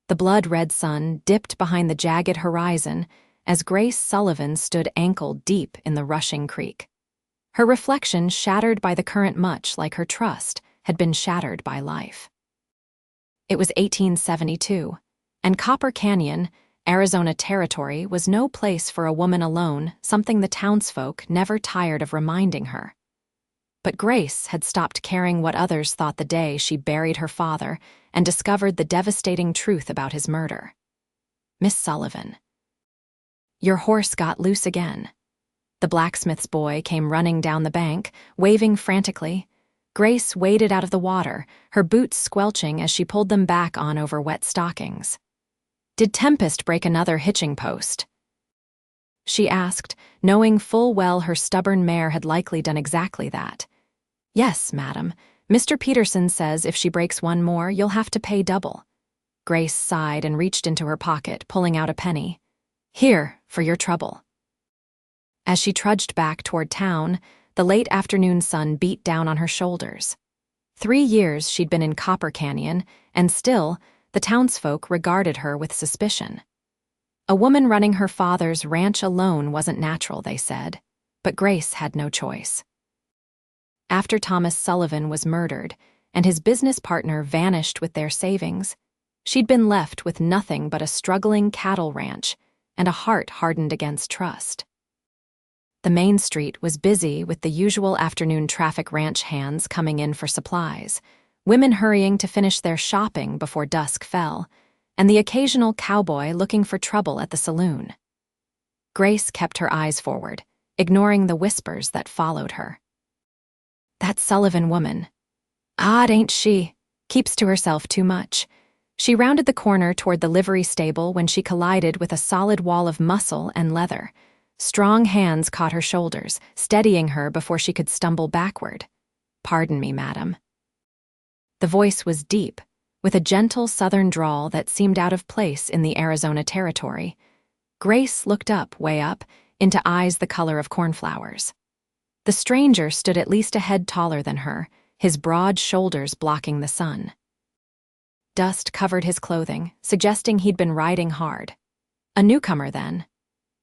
The blood-red sun dipped behind the jagged horizon as Grace Sullivan stood ankle-deep in the rushing creek. Her reflection, shattered by the current much like her trust, had been shattered by life. It was 1872, and Copper Canyon, Arizona Territory, was no place for a woman alone, something the townsfolk never tired of reminding her. But Grace had stopped caring what others thought the day she buried her father and discovered the devastating truth about his murder. Miss Sullivan. Your horse got loose again. The blacksmith's boy came running down the bank, waving frantically. Grace waded out of the water, her boots squelching as she pulled them back on over wet stockings. Did Tempest break another hitching post? She asked, knowing full well her stubborn mare had likely done exactly that. Yes, madam. Mr. Peterson says if she breaks one more, you'll have to pay double. Grace sighed and reached into her pocket, pulling out a penny. Here, for your trouble. As she trudged back toward town, the late afternoon sun beat down on her shoulders. 3 years she'd been in Copper Canyon, and still, the townsfolk regarded her with suspicion. A woman running her father's ranch alone wasn't natural, they said, but Grace had no choice. After Thomas Sullivan was murdered, and his business partner vanished with their savings, she'd been left with nothing but a struggling cattle ranch and a heart hardened against trust. The main street was busy with the usual afternoon traffic, ranch hands coming in for supplies, women hurrying to finish their shopping before dusk fell, and the occasional cowboy looking for trouble at the saloon. Grace kept her eyes forward, ignoring the whispers that followed her. That Sullivan woman. Odd, ain't she? Keeps to herself too much. She rounded the corner toward the livery stable when she collided with a solid wall of muscle and leather. Strong hands caught her shoulders, steadying her before she could stumble backward. Pardon me, madam. The voice was deep, with a gentle southern drawl that seemed out of place in the Arizona Territory. Grace looked up, way up, into eyes the color of cornflowers. The stranger stood at least a head taller than her, his broad shoulders blocking the sun. Dust covered his clothing, suggesting he'd been riding hard. A newcomer, then.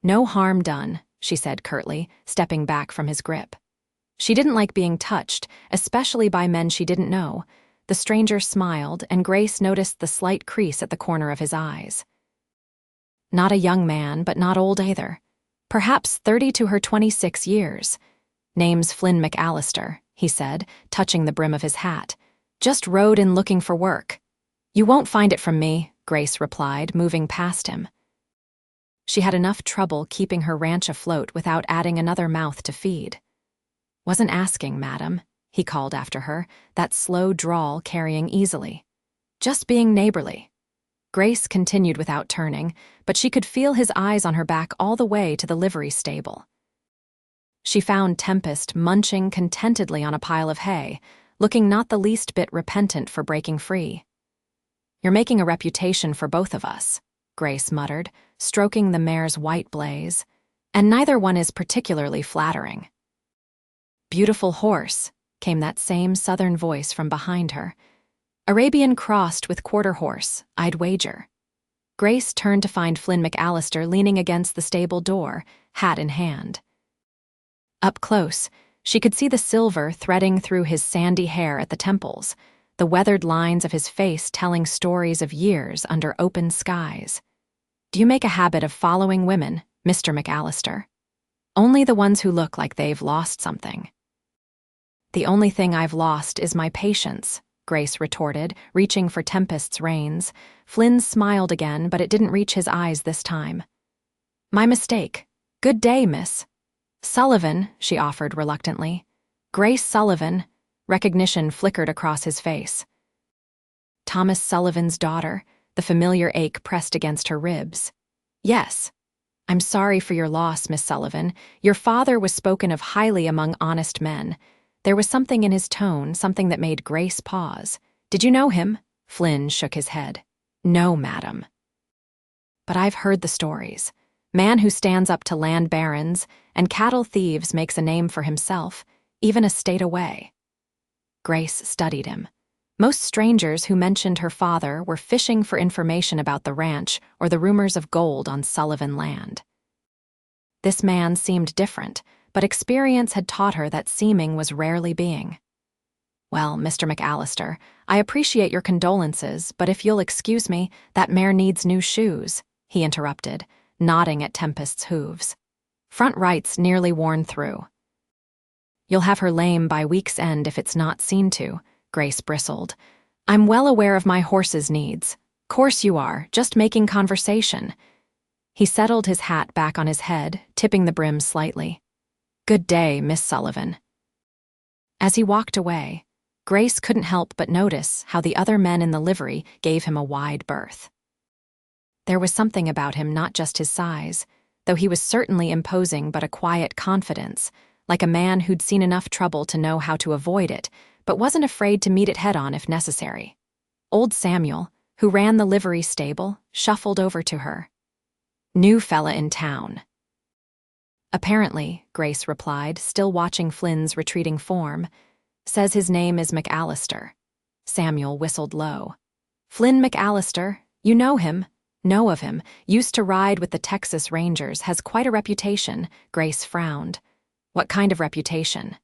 No harm done, she said curtly, stepping back from his grip. She didn't like being touched, especially by men she didn't know. The stranger smiled, and Grace noticed the slight crease at the corner of his eyes. Not a young man, but not old either. Perhaps 30 to her 26 years. Name's Flynn McAllister, he said, touching the brim of his hat. Just rode in looking for work. You won't find it from me, Grace replied, moving past him. She had enough trouble keeping her ranch afloat without adding another mouth to feed. Wasn't asking, madam, he called after her, that slow drawl carrying easily. Just being neighborly. Grace continued without turning, but she could feel his eyes on her back all the way to the livery stable. She found Tempest munching contentedly on a pile of hay, looking not the least bit repentant for breaking free. You're making a reputation for both of us, Grace muttered, stroking the mare's white blaze, and neither one is particularly flattering. Beautiful horse, came that same southern voice from behind her. Arabian crossed with quarter horse, I'd wager. Grace turned to find Flynn McAllister leaning against the stable door, hat in hand. Up close, she could see the silver threading through his sandy hair at the temples, the weathered lines of his face telling stories of years under open skies. Do you make a habit of following women, Mr. McAllister? Only the ones who look like they've lost something. The only thing I've lost is my patience, Grace retorted, reaching for Tempest's reins. Flynn smiled again, but it didn't reach his eyes this time. My mistake. Good day, miss. Sullivan, she offered reluctantly. Grace Sullivan. Recognition flickered across his face. Thomas Sullivan's daughter, the familiar ache pressed against her ribs. Yes. I'm sorry for your loss, Miss Sullivan. Your father was spoken of highly among honest men. There was something in his tone, something that made Grace pause. Did you know him? Flynn shook his head. No, madam. But I've heard the stories. Man who stands up to land barons and cattle thieves makes a name for himself, even a state away. Grace studied him. Most strangers who mentioned her father were fishing for information about the ranch or the rumors of gold on Sullivan land. This man seemed different, but experience had taught her that seeming was rarely being. "Well, Mr. McAllister, I appreciate your condolences, but if you'll excuse me, that mare needs new shoes," he interrupted, nodding at Tempest's hooves. "Front right's nearly worn through." "You'll have her lame by week's end if it's not seen to," Grace bristled. "I'm well aware of my horse's needs." "Course you are, just making conversation." He settled his hat back on his head, tipping the brim slightly. "Good day, Miss Sullivan." As he walked away, Grace couldn't help but notice how the other men in the livery gave him a wide berth. There was something about him, not just his size, though he was certainly imposing, but a quiet confidence, like a man who'd seen enough trouble to know how to avoid it, but wasn't afraid to meet it head-on if necessary. Old Samuel, who ran the livery stable, shuffled over to her. "New fella in town." "Apparently," Grace replied, still watching Flynn's retreating form. "Says his name is McAllister." Samuel whistled low. "Flynn McAllister, you know him." "Know of him. Used to ride with the Texas Rangers, has quite a reputation." Grace frowned. "What kind of reputation?"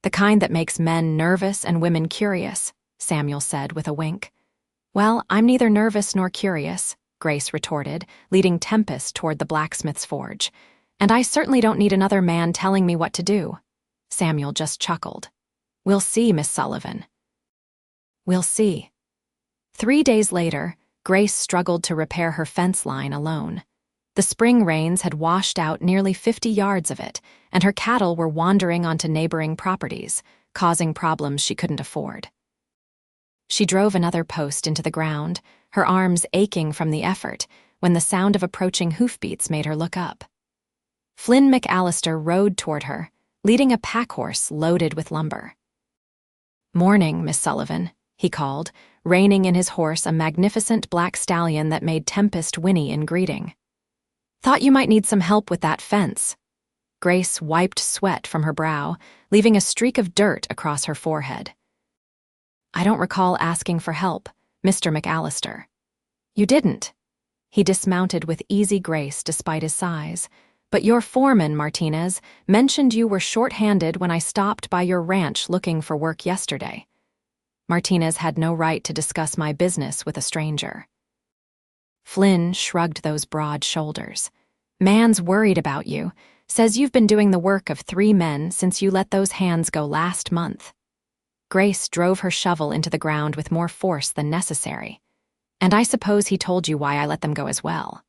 "The kind that makes men nervous and women curious," Samuel said with a wink. "Well, I'm neither nervous nor curious," Grace retorted, leading Tempest toward the blacksmith's forge. "And I certainly don't need another man telling me what to do." Samuel just chuckled. "We'll see, Miss Sullivan." "We'll see." 3 days later, Grace struggled to repair her fence line alone. The spring rains had washed out nearly 50 yards of it, and her cattle were wandering onto neighboring properties, causing problems she couldn't afford. She drove another post into the ground, her arms aching from the effort, when the sound of approaching hoofbeats made her look up. Flynn McAllister rode toward her, leading a pack-horse loaded with lumber. "Morning, Miss Sullivan," he called, reining in his horse a magnificent black stallion that made Tempest whinny in greeting. "Thought you might need some help with that fence." Grace wiped sweat from her brow, leaving a streak of dirt across her forehead. "I don't recall asking for help, Mr. McAllister." "You didn't." He dismounted with easy grace despite his size. "But your foreman, Martinez, mentioned you were short-handed when I stopped by your ranch looking for work yesterday." Martinez had no right to discuss my business with a stranger. Flynn shrugged those broad shoulders. "Man's worried about you. Says you've been doing the work of 3 men since you let those hands go last month." Grace drove her shovel into the ground with more force than necessary. "And I suppose he told you why I let them go as well."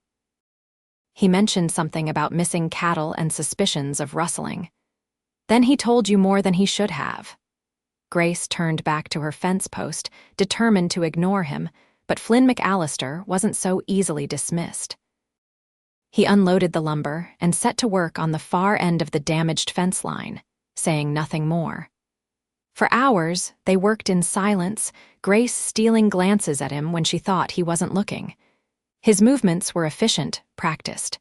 "He mentioned something about missing cattle and suspicions of rustling." "Then he told you more than he should have." Grace turned back to her fence post, determined to ignore him, but Flynn McAllister wasn't so easily dismissed. He unloaded the lumber and set to work on the far end of the damaged fence line, saying nothing more. For hours, they worked in silence, Grace stealing glances at him when she thought he wasn't looking. His movements were efficient, practiced.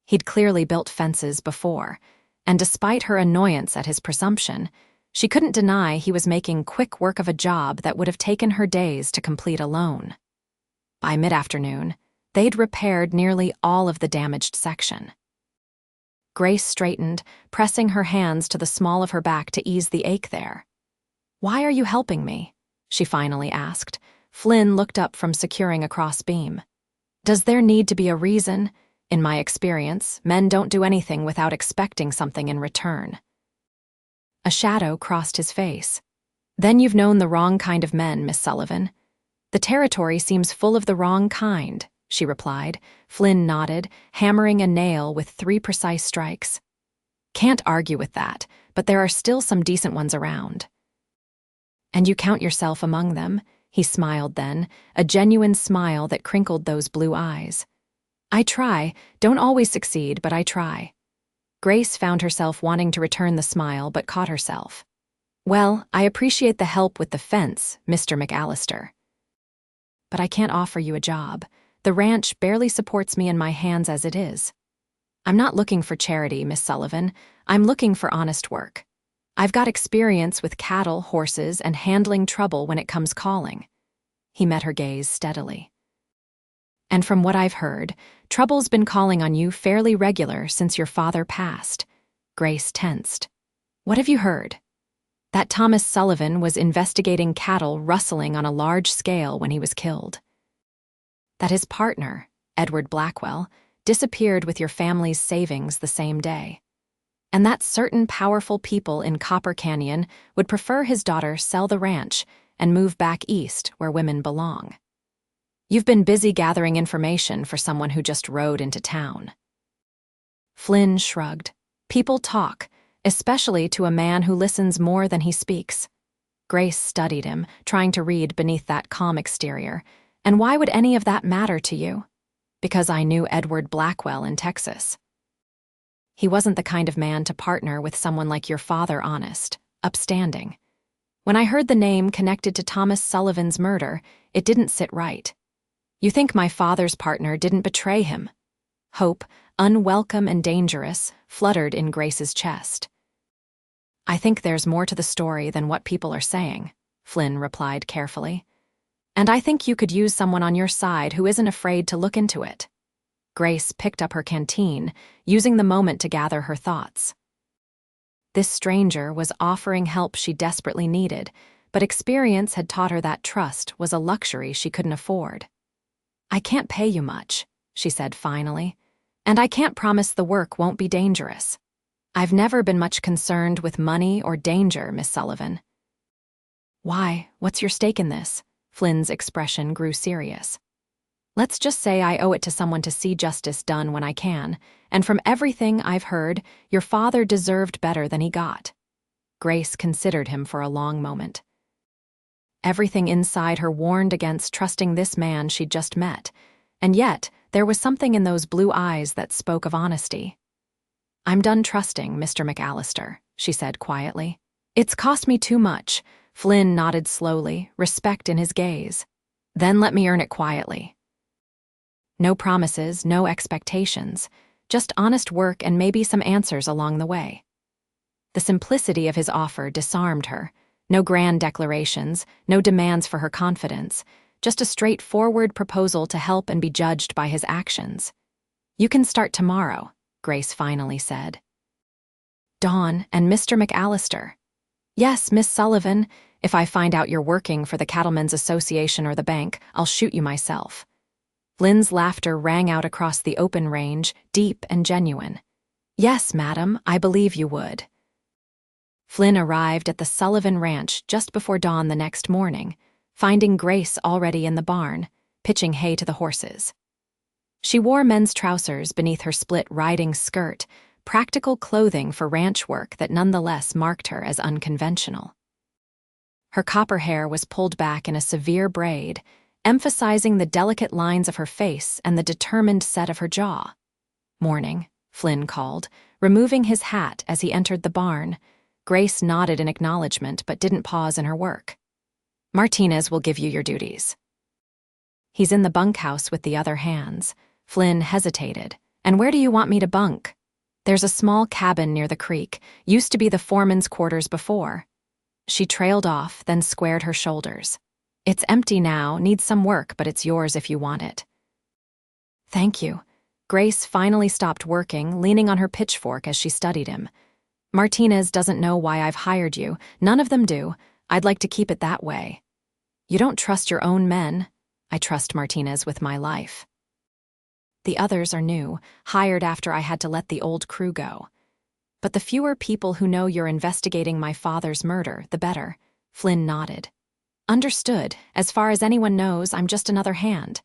He'd clearly built fences before, and despite her annoyance at his presumption, she couldn't deny he was making quick work of a job that would have taken her days to complete alone. By mid-afternoon, they'd repaired nearly all of the damaged section. Grace straightened, pressing her hands to the small of her back to ease the ache there. "Why are you helping me?" she finally asked. Flynn looked up from securing a crossbeam. "Does there need to be a reason? In my experience, men don't do anything without expecting something in return." A shadow crossed his face. "Then you've known the wrong kind of men, Miss Sullivan." "The territory seems full of the wrong kind," she replied. Flynn nodded, hammering a nail with 3 precise strikes. "Can't argue with that, but there are still some decent ones around." "And you count yourself among them?" He smiled then, a genuine smile that crinkled those blue eyes. "I try. Don't always succeed, but I try." Grace found herself wanting to return the smile, but caught herself. "Well, I appreciate the help with the fence, Mr. McAllister. But I can't offer you a job. The ranch barely supports me and my hands as it is. I'm not looking for charity, Miss Sullivan. I'm looking for honest work. I've got experience with cattle, horses, and handling trouble when it comes calling. He met her gaze steadily. And from what I've heard, trouble's been calling on you fairly regular since your father passed. Grace tensed. What have you heard? That Thomas Sullivan was investigating cattle rustling on a large scale when he was killed. That his partner, Edward Blackwell, disappeared with your family's savings the same day. And that certain powerful people in Copper Canyon would prefer his daughter sell the ranch and move back east where women belong. You've been busy gathering information for someone who just rode into town. Flynn shrugged. People talk, especially to a man who listens more than he speaks. Grace studied him, trying to read beneath that calm exterior. And why would any of that matter to you? Because I knew Edward Blackwell in Texas. He wasn't the kind of man to partner with someone like your father, honest, upstanding. When I heard the name connected to Thomas Sullivan's murder, it didn't sit right. You think my father's partner didn't betray him? Hope, unwelcome and dangerous, fluttered in Grace's chest. I think there's more to the story than what people are saying, Flynn replied carefully. And I think you could use someone on your side who isn't afraid to look into it. Grace picked up her canteen, using the moment to gather her thoughts. This stranger was offering help she desperately needed, but experience had taught her that trust was a luxury she couldn't afford. I can't pay you much, she said finally, and I can't promise the work won't be dangerous. I've never been much concerned with money or danger, Miss Sullivan. Why? What's your stake in this? Flynn's expression grew serious. Let's just say I owe it to someone to see justice done when I can, and from everything I've heard, your father deserved better than he got. Grace considered him for a long moment. Everything inside her warned against trusting this man she'd just met, and yet there was something in those blue eyes that spoke of honesty. I'm done trusting, Mr. McAllister, she said quietly. It's cost me too much. Flynn nodded slowly, respect in his gaze. Then let me earn it quietly. No promises, no expectations, just honest work and maybe some answers along the way. The simplicity of his offer disarmed her. No grand declarations, no demands for her confidence, just a straightforward proposal to help and be judged by his actions. You can start tomorrow, Grace finally said. Dawn and Mr. McAllister. Yes, Miss Sullivan, if I find out you're working for the Cattlemen's Association or the bank, I'll shoot you myself. Flynn's laughter rang out across the open range, deep and genuine. Yes, madam, I believe you would. Flynn arrived at the Sullivan Ranch just before dawn the next morning, finding Grace already in the barn, pitching hay to the horses. She wore men's trousers beneath her split riding skirt, practical clothing for ranch work that nonetheless marked her as unconventional. Her copper hair was pulled back in a severe braid, emphasizing the delicate lines of her face and the determined set of her jaw. Morning, Flynn called, removing his hat as he entered the barn. Grace nodded in acknowledgement but didn't pause in her work. Martinez will give you your duties. He's in the bunkhouse with the other hands. Flynn hesitated. And where do you want me to bunk? There's a small cabin near the creek, used to be the foreman's quarters before. She trailed off, then squared her shoulders. It's empty now, needs some work, but it's yours if you want it. Thank you. Grace finally stopped working, leaning on her pitchfork as she studied him. Martinez doesn't know why I've hired you. None of them do. I'd like to keep it that way. You don't trust your own men. I trust Martinez with my life. The others are new, hired after I had to let the old crew go. But the fewer people who know you're investigating my father's murder, the better. Flynn nodded. Understood. As far as anyone knows, I'm just another hand.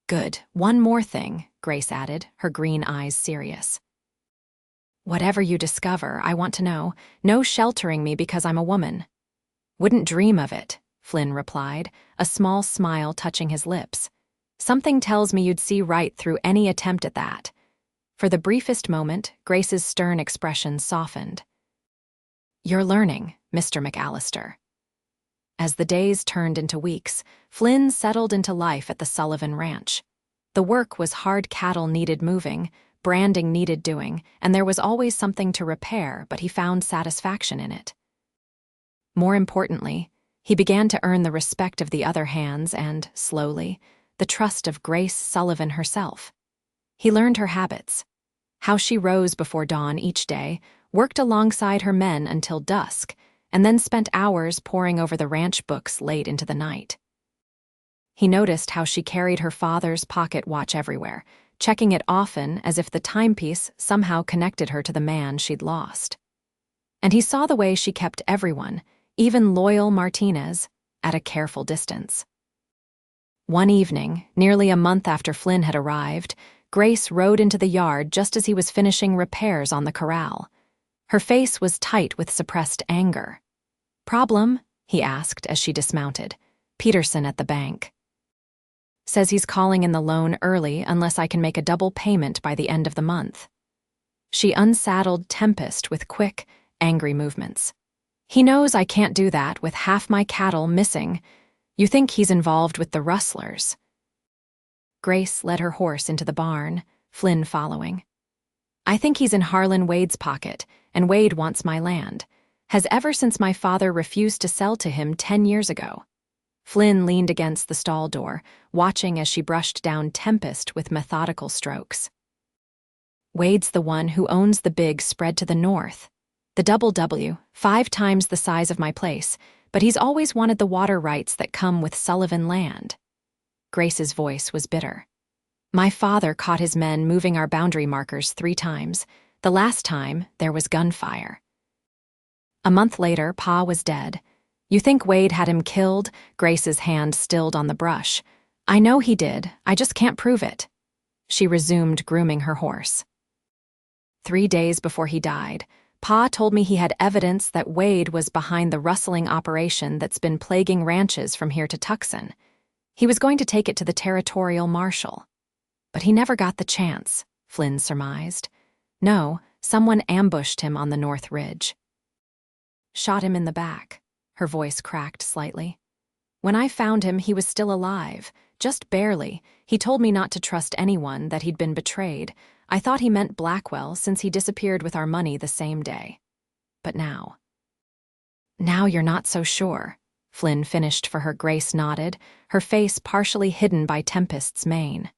Good. One more thing, Grace added, her green eyes serious. Whatever you discover, I want to know. No sheltering me because I'm a woman. Wouldn't dream of it, Flynn replied, a small smile touching his lips. Something tells me you'd see right through any attempt at that. For the briefest moment, Grace's stern expression softened. You're learning, Mr. McAllister. As the days turned into weeks, Flynn settled into life at the Sullivan Ranch. The work was hard cattle needed moving, branding needed doing, and there was always something to repair, but he found satisfaction in it. More importantly, he began to earn the respect of the other hands and, slowly, the trust of Grace Sullivan herself. He learned her habits, how she rose before dawn each day, worked alongside her men until dusk, and then spent hours poring over the ranch books late into the night. He noticed how she carried her father's pocket watch everywhere, checking it often as if the timepiece somehow connected her to the man she'd lost. And he saw the way she kept everyone, even loyal Martinez, at a careful distance. One evening, nearly a month after Flynn had arrived, Grace rode into the yard just as he was finishing repairs on the corral. Her face was tight with suppressed anger. "Problem?" he asked as she dismounted. "Peterson at the bank. Says he's calling in the loan early unless I can make a double payment by the end of the month." She unsaddled Tempest with quick, angry movements. "He knows I can't do that with half my cattle missing. You think he's involved with the rustlers?" Grace led her horse into the barn, Flynn following. "I think he's in Harlan Wade's pocket, and Wade wants my land. Has ever since my father refused to sell to him 10 years ago." Flynn leaned against the stall door, watching as she brushed down Tempest with methodical strokes. "Wade's the one who owns the big spread to the north. The double W, 5 times the size of my place, but he's always wanted the water rights that come with Sullivan land." Grace's voice was bitter. "My father caught his men moving our boundary markers 3 times. The last time, there was gunfire. A month later, Pa was dead. You think Wade had him killed?" Grace's hand stilled on the brush. "I know he did, I just can't prove it." She resumed grooming her horse. 3 days before he died, Pa told me he had evidence that Wade was behind the rustling operation that's been plaguing ranches from here to Tucson. He was going to take it to the territorial marshal. But he never got the chance, Flynn surmised. No, someone ambushed him on the North Ridge. "Shot him in the back." Her voice cracked slightly. "When I found him, he was still alive, just barely. He told me not to trust anyone, that he'd been betrayed. I thought he meant Blackwell since he disappeared with our money the same day. But now..." "Now you're not so sure," Flynn finished for her. Grace nodded, her face partially hidden by Tempest's mane.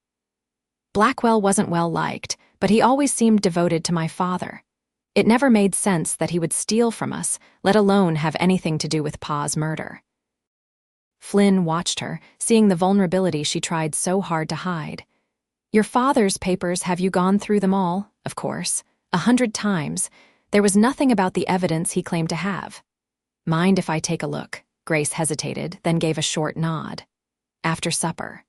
"Blackwell wasn't well liked, but he always seemed devoted to my father. It never made sense that he would steal from us, let alone have anything to do with Pa's murder." Flynn watched her, seeing the vulnerability she tried so hard to hide. "Your father's papers, have you gone through them all?" "Of course. 100 times. There was nothing about the evidence he claimed to have." "Mind if I take a look?" Grace hesitated, then gave a short nod. "After supper."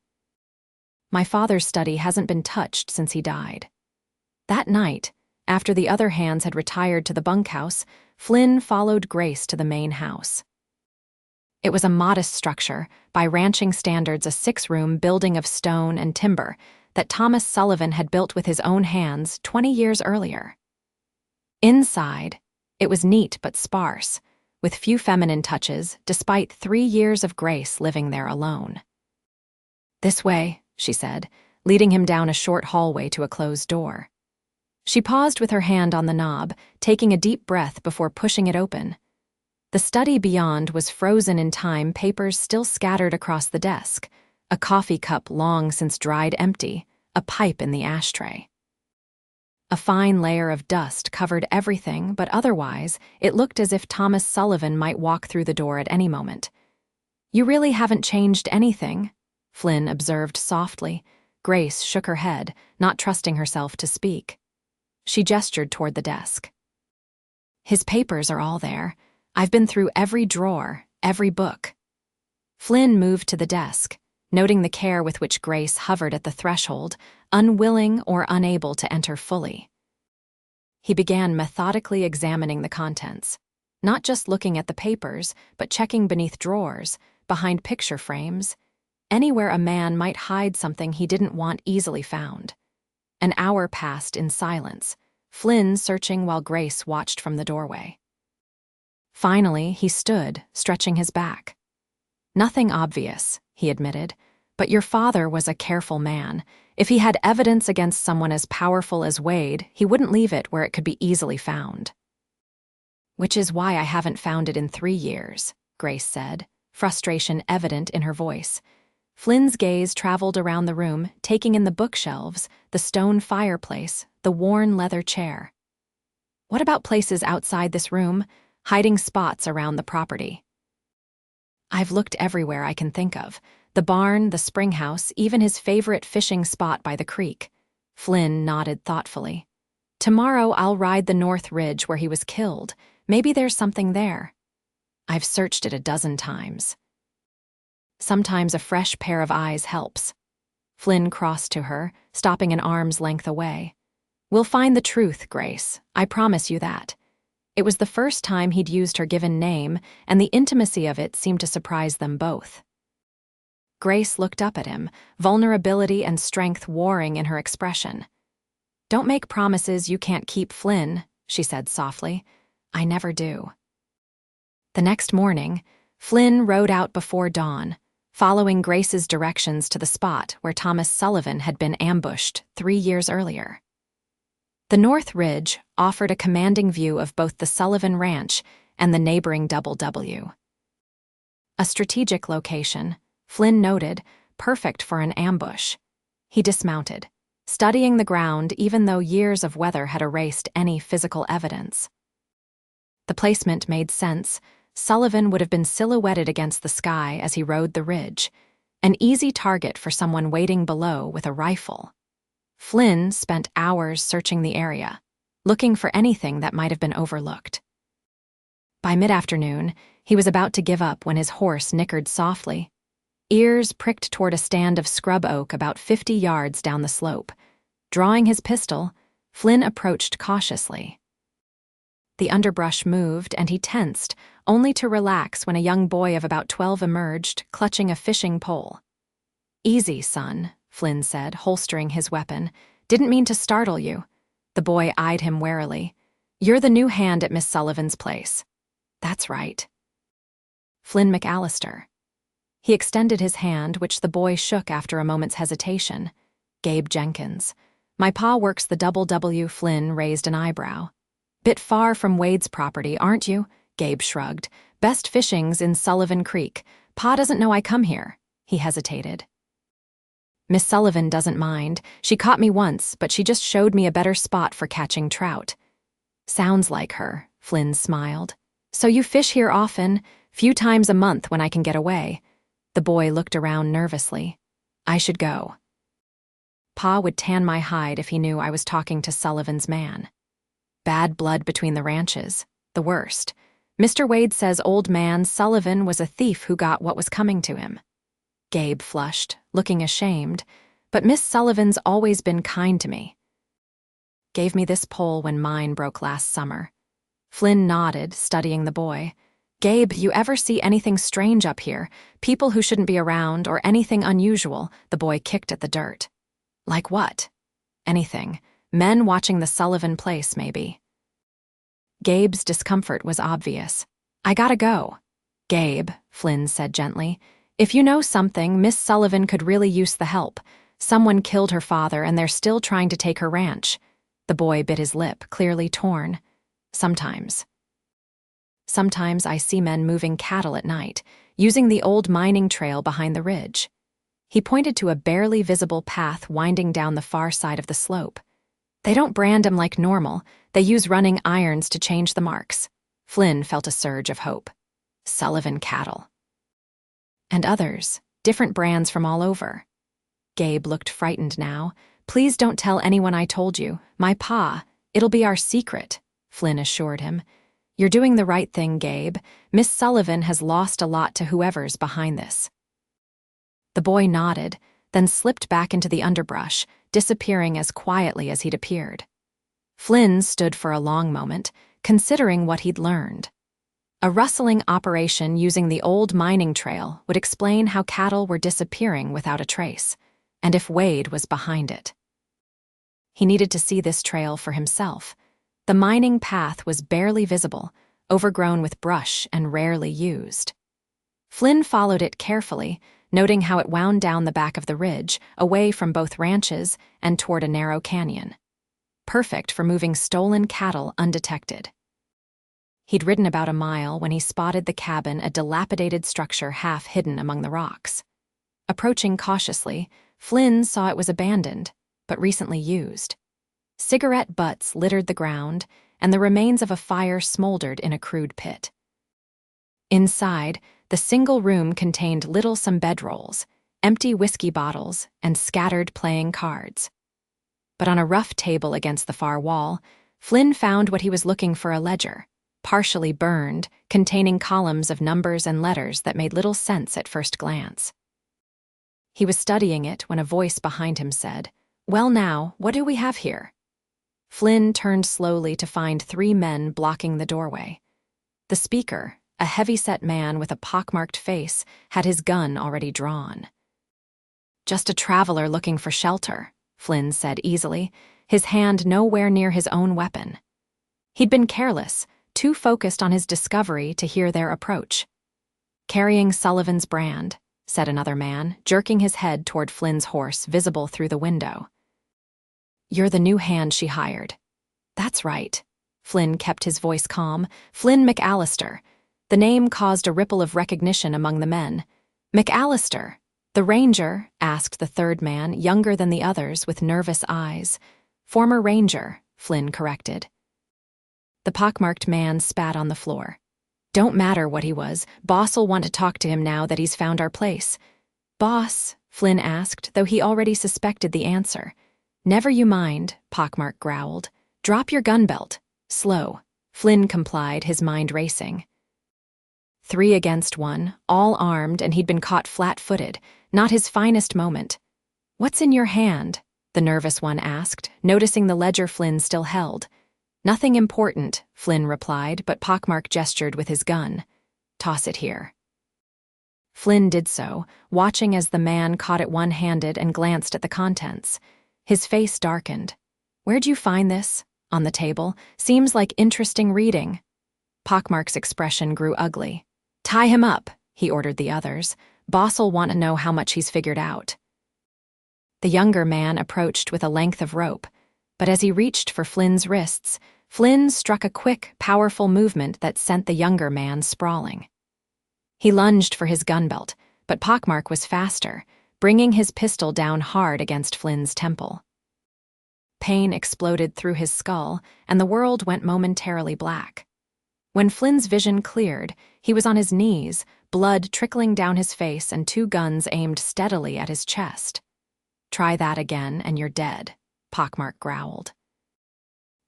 "My father's study hasn't been touched since he died." That night, after the other hands had retired to the bunkhouse, Flynn followed Grace to the main house. It was a modest structure, by ranching standards a 6-room building of stone and timber that Thomas Sullivan had built with his own hands 20 years earlier. Inside, it was neat but sparse, with few feminine touches, despite 3 years of Grace living there alone. "This way," she said, leading him down a short hallway to a closed door. She paused with her hand on the knob, taking a deep breath before pushing it open. The study beyond was frozen in time, papers still scattered across the desk, a coffee cup long since dried empty, a pipe in the ashtray. A fine layer of dust covered everything, but otherwise, it looked as if Thomas Sullivan might walk through the door at any moment. "You really haven't changed anything," Flynn observed softly. Grace shook her head, not trusting herself to speak. She gestured toward the desk. "His papers are all there. I've been through every drawer, every book." Flynn moved to the desk, noting the care with which Grace hovered at the threshold, unwilling or unable to enter fully. He began methodically examining the contents, not just looking at the papers, but checking beneath drawers, behind picture frames, anywhere a man might hide something he didn't want easily found. An hour passed in silence, Flynn searching while Grace watched from the doorway. Finally, he stood, stretching his back. "Nothing obvious," he admitted, But your father was a careful man. If he had evidence against someone as powerful as Wade, he wouldn't leave it where it could be easily found. Which is why I haven't found it in 3 years, Grace said, frustration evident in her voice. Flynn's gaze traveled around the room, taking in the bookshelves, the stone fireplace, the worn leather chair. What about places outside this room, hiding spots around the property? I've looked everywhere I can think of. The barn, the spring house, even his favorite fishing spot by the creek. Flynn nodded thoughtfully. Tomorrow I'll ride the North Ridge where he was killed. Maybe there's something there. I've searched it a dozen times. Sometimes a fresh pair of eyes helps. Flynn crossed to her, stopping an arm's length away. We'll find the truth, Grace. I promise you that. It was the first time he'd used her given name, and the intimacy of it seemed to surprise them both. Grace looked up at him, vulnerability and strength warring in her expression. Don't make promises you can't keep, Flynn, she said softly. I never do. The next morning, Flynn rode out before dawn, following Grace's directions to the spot where Thomas Sullivan had been ambushed 3 years earlier. The North Ridge offered a commanding view of both the Sullivan Ranch and the neighboring Double W. A strategic location, Flynn noted, perfect for an ambush. He dismounted, studying the ground even though years of weather had erased any physical evidence. The placement made sense. Sullivan would have been silhouetted against the sky as he rode the ridge, an easy target for someone waiting below with a rifle. Flynn spent hours searching the area, looking for anything that might have been overlooked. By mid-afternoon, he was about to give up when his horse nickered softly. Ears pricked toward a stand of scrub oak about 50 yards down the slope. Drawing his pistol, Flynn approached cautiously. The underbrush moved, and he tensed, only to relax when a young boy of about 12 emerged, clutching a fishing pole. Easy, son, Flynn said, holstering his weapon. Didn't mean to startle you. The boy eyed him warily. You're the new hand at Miss Sullivan's place. That's right. Flynn McAllister. He extended his hand, which the boy shook after a moment's hesitation. Gabe Jenkins. My pa works the Double W. Flynn raised an eyebrow. Bit far from Wade's property, aren't you? Gabe shrugged. Best fishing's in Sullivan Creek. Pa doesn't know I come here. He hesitated. Miss Sullivan doesn't mind. She caught me once, but she just showed me a better spot for catching trout. Sounds like her, Flynn smiled. So you fish here often, few times a month when I can get away. The boy looked around nervously. I should go. Pa would tan my hide if he knew I was talking to Sullivan's man. Bad blood between the ranches. The worst. Mr. Wade says old man Sullivan was a thief who got what was coming to him. Gabe flushed, looking ashamed, but Miss Sullivan's always been kind to me. Gave me this pole when mine broke last summer. Flynn nodded, studying the boy. Gabe, you ever see anything strange up here? People who shouldn't be around or anything unusual? The boy kicked at the dirt. Like what? Anything. Men watching the Sullivan place, maybe. Gabe's discomfort was obvious. I gotta go. Gabe, Flynn said gently, if you know something, Miss Sullivan could really use the help. Someone killed her father and they're still trying to take her ranch. The boy bit his lip, clearly torn. Sometimes I see men moving cattle at night, using the old mining trail behind the ridge. He pointed to a barely visible path winding down the far side of the slope. They don't brand them like normal. They use running irons to change the marks. Flynn felt a surge of hope. Sullivan cattle. And others, different brands from all over. Gabe looked frightened now. Please don't tell anyone I told you. My pa. It'll be our secret, Flynn assured him. You're doing the right thing, Gabe. Miss Sullivan has lost a lot to whoever's behind this. The boy nodded, then slipped back into the underbrush, disappearing as quietly as he'd appeared. Flynn stood for a long moment, considering what he'd learned. A rustling operation using the old mining trail would explain how cattle were disappearing without a trace, and if Wade was behind it. He needed to see this trail for himself. The mining path was barely visible, overgrown with brush and rarely used. Flynn followed it carefully, noting how it wound down the back of the ridge, away from both ranches and toward a narrow canyon. Perfect for moving stolen cattle undetected. He'd ridden about a mile when he spotted the cabin, a dilapidated structure half hidden among the rocks. Approaching cautiously, Flynn saw it was abandoned, but recently used. Cigarette butts littered the ground, and the remains of a fire smoldered in a crude pit. Inside, the single room contained some bedrolls, empty whiskey bottles, and scattered playing cards. But on a rough table against the far wall, Flynn found what he was looking for: a ledger, partially burned, containing columns of numbers and letters that made little sense at first glance. He was studying it when a voice behind him said, "Well now, what do we have here?" Flynn turned slowly to find 3 men blocking the doorway. The speaker, a heavy-set man with a pockmarked face, had his gun already drawn. "Just a traveler looking for shelter," Flynn said easily, his hand nowhere near his own weapon. He'd been careless, too focused on his discovery to hear their approach. "Carrying Sullivan's brand," said another man, jerking his head toward Flynn's horse, visible through the window. "You're the new hand she hired." "That's right." Flynn kept his voice calm. "Flynn McAllister." The name caused a ripple of recognition among the men. "McAllister, the ranger?" asked the third man, younger than the others, with nervous eyes. "Former ranger," Flynn corrected. The pockmarked man spat on the floor. "Don't matter what he was. Boss'll want to talk to him now that he's found our place." "Boss?" Flynn asked, though he already suspected the answer. "Never you mind," Pockmark growled. "Drop your gun belt. Slow." Flynn complied, his mind racing. 3 against 1, all armed, and he'd been caught flat-footed. Not his finest moment. "What's in your hand?" the nervous one asked, noticing the ledger Flynn still held. "Nothing important," Flynn replied, but Pockmark gestured with his gun. "Toss it here." Flynn did so, watching as the man caught it one-handed and glanced at the contents. His face darkened. "Where'd you find this?" "On the table. Seems like interesting reading." Pockmark's expression grew ugly. "Tie him up," he ordered the others. "Boss'll want to know how much he's figured out." The younger man approached with a length of rope, but as he reached for Flynn's wrists, Flynn struck a quick, powerful movement that sent the younger man sprawling. He lunged for his gun belt, but Pockmark was faster, bringing his pistol down hard against Flynn's temple. Pain exploded through his skull, and the world went momentarily black. When Flynn's vision cleared, he was on his knees, blood trickling down his face and 2 guns aimed steadily at his chest. "Try that again, and you're dead," Pockmark growled.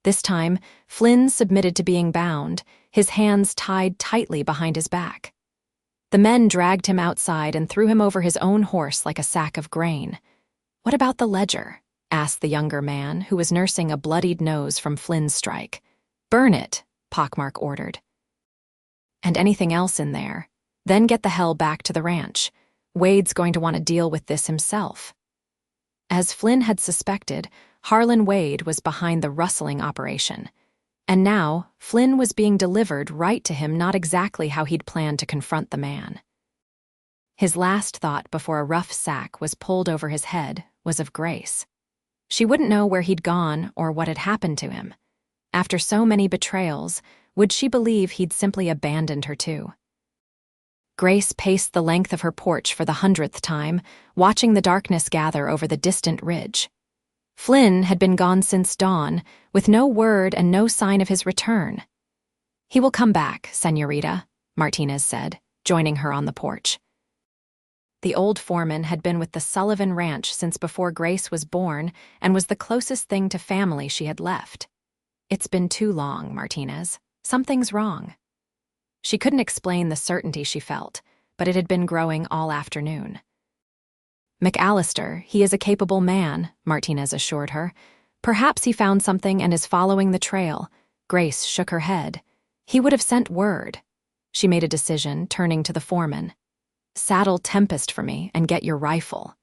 This time, Flynn submitted to being bound, his hands tied tightly behind his back. The men dragged him outside and threw him over his own horse like a sack of grain. "What about the ledger?" asked the younger man, who was nursing a bloodied nose from Flynn's strike. "Burn it," Pockmark ordered. "And anything else in there. Then get the hell back to the ranch. Wade's going to want to deal with this himself." As Flynn had suspected, Harlan Wade was behind the rustling operation. And now, Flynn was being delivered right to him, not exactly how he'd planned to confront the man. His last thought before a rough sack was pulled over his head was of Grace. She wouldn't know where he'd gone or what had happened to him. After so many betrayals, would she believe he'd simply abandoned her too? Grace paced the length of her porch for the 100th time, watching the darkness gather over the distant ridge. Flynn had been gone since dawn, with no word and no sign of his return. "He will come back, Señorita," Martinez said, joining her on the porch. The old foreman had been with the Sullivan ranch since before Grace was born and was the closest thing to family she had left. "It's been too long, Martinez. Something's wrong." She couldn't explain the certainty she felt, but it had been growing all afternoon. "McAllister, he is a capable man," Martinez assured her. "Perhaps he found something and is following the trail." Grace shook her head. "He would have sent word." She made a decision, turning to the foreman. "Saddle Tempest for me and get your rifle."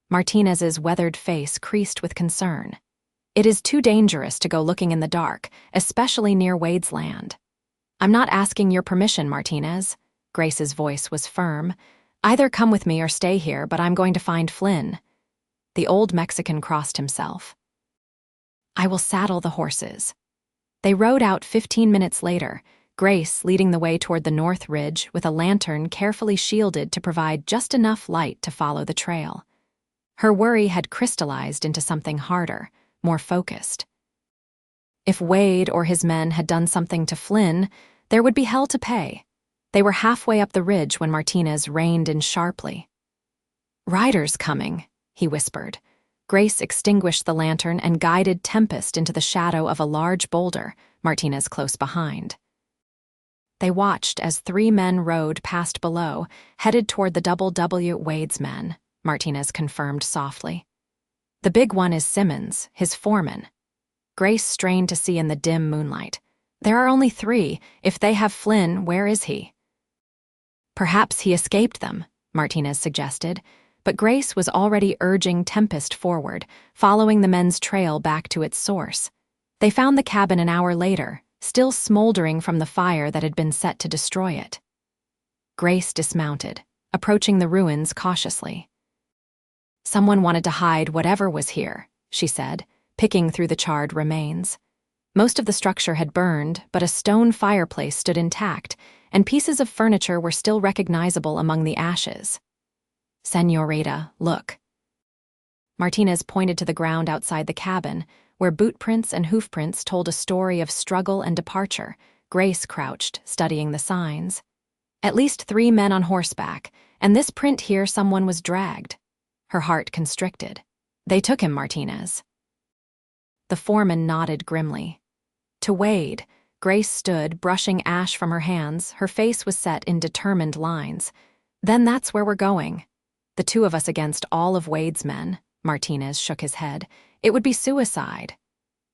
Martinez's weathered face creased with concern. "It is too dangerous to go looking in the dark, especially near Wade's land." "I'm not asking your permission, Martinez." Grace's voice was firm. Either come with me or stay here, but I'm going to find Flynn. The old Mexican crossed himself. I will saddle the horses. They rode out 15 minutes later, Grace leading the way toward the north ridge with a lantern carefully shielded to provide just enough light to follow the trail. Her worry had crystallized into something harder, more focused. If Wade or his men had done something to Flynn, there would be hell to pay. They were halfway up the ridge when Martinez reined in sharply. "Riders coming," he whispered. Grace extinguished the lantern and guided Tempest into the shadow of a large boulder, Martinez close behind. They watched as 3 men rode past below, headed toward the Double W. Wade's men, Martinez confirmed softly. "The big one is Simmons, his foreman." Grace strained to see in the dim moonlight. "There are only 3. If they have Flynn, where is he?" "Perhaps he escaped them," Martinez suggested, but Grace was already urging Tempest forward, following the men's trail back to its source. They found the cabin an hour later, still smoldering from the fire that had been set to destroy it. Grace dismounted, approaching the ruins cautiously. "Someone wanted to hide whatever was here," she said, picking through the charred remains. Most of the structure had burned, but a stone fireplace stood intact, and pieces of furniture were still recognizable among the ashes. "Señorita, look." Martinez pointed to the ground outside the cabin, where boot prints and hoof prints told a story of struggle and departure. Grace crouched, studying the signs. At least 3 men on horseback, and this print here someone was dragged. Her heart constricted. "They took him, Martinez." The foreman nodded grimly. To Wade, Grace stood, brushing ash from her hands. Her face was set in determined lines. "Then that's where we're going. The 2 of us against all of Wade's men." Martinez shook his head. "It would be suicide."